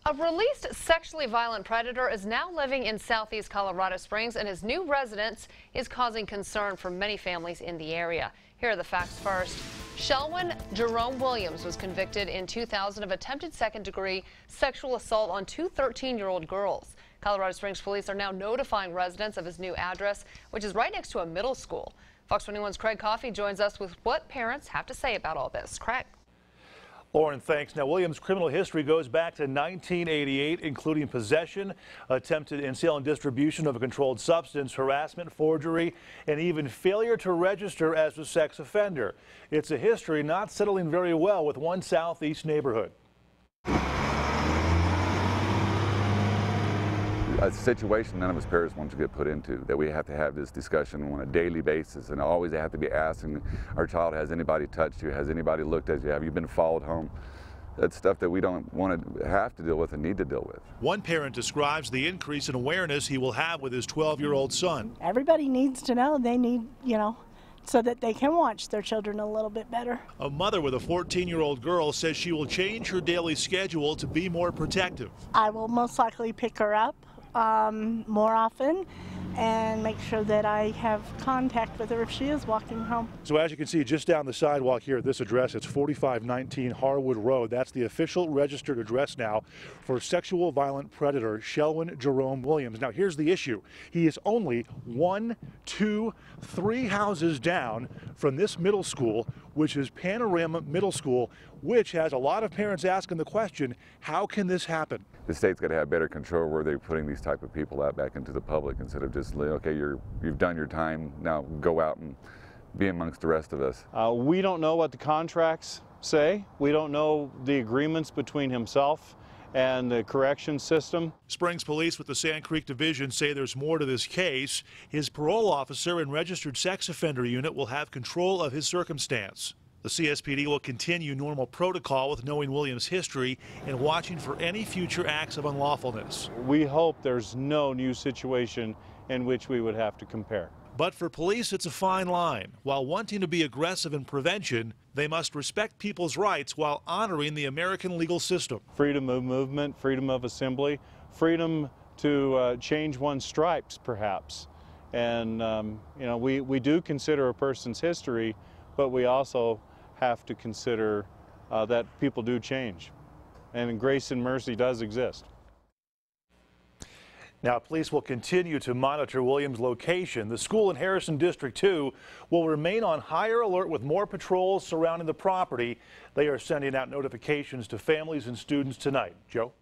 A released sexually violent predator is now living in southeast Colorado Springs, and his new residence is causing concern for many families in the area. Here are the facts first. Shelwyn Jerome Williams was convicted in 2000 of attempted second-degree sexual assault on two 13-year-old girls. Colorado Springs police are now notifying residents of his new address, which is right next to a middle school. Fox 21's Craig Coffey joins us with what parents have to say about all this. Craig. Lauren, thanks. Now, Williams' criminal history goes back to 1988, including possession, attempted in sale and distribution of a controlled substance, harassment, forgery, and even failure to register as a sex offender. It's a history not settling very well with one southeast neighborhood. A situation none of us parents want to get put into, that we have to have this discussion on a daily basis and always have to be asking our child, has anybody touched you? Has anybody looked at you? Have you been followed home? That's stuff that we don't want to have to deal with and need to deal with. One parent describes the increase in awareness he will have with his 12-year-old son. Everybody needs to know. They need, so that they can watch their children a little bit better. A mother with a 14-year-old girl says she will change her daily schedule to be more protective. I will most likely pick her up more often and make sure that I have contact with her if she is walking home. So as you can see just down the sidewalk here at this address, it's 4519 Harwood Road. That's the official registered address now for sexual violent predator Shelwyn Jerome Williams. Now here's the issue. He is only 1, 2, 3 houses down from this middle school, which is Panorama Middle School, which has a lot of parents asking the question, how can this happen? The state's got to have better control where they're putting these type of people out back into the public instead of just, okay, you've done your time, now go out and be amongst the rest of us. We don't know what the contracts say. We don't know the agreements between himself and the correction system. Springs police with the Sand Creek Division say there's more to this case. His parole officer and registered sex offender unit will have control of his circumstance. The CSPD will continue normal protocol with knowing Williams' history and watching for any future acts of unlawfulness. We hope there's no new situation in which we would have to compare. But for police, it's a fine line. While wanting to be aggressive in prevention, they must respect people's rights while honoring the American legal system. Freedom of movement, freedom of assembly, freedom to change one's stripes, perhaps. And, we do consider a person's history, but we also have to consider that people do change. And grace and mercy does exist. Now, police will continue to monitor Williams' location. The school in Harrison District 2 will remain on higher alert with more patrols surrounding the property. They are sending out notifications to families and students tonight. Joe?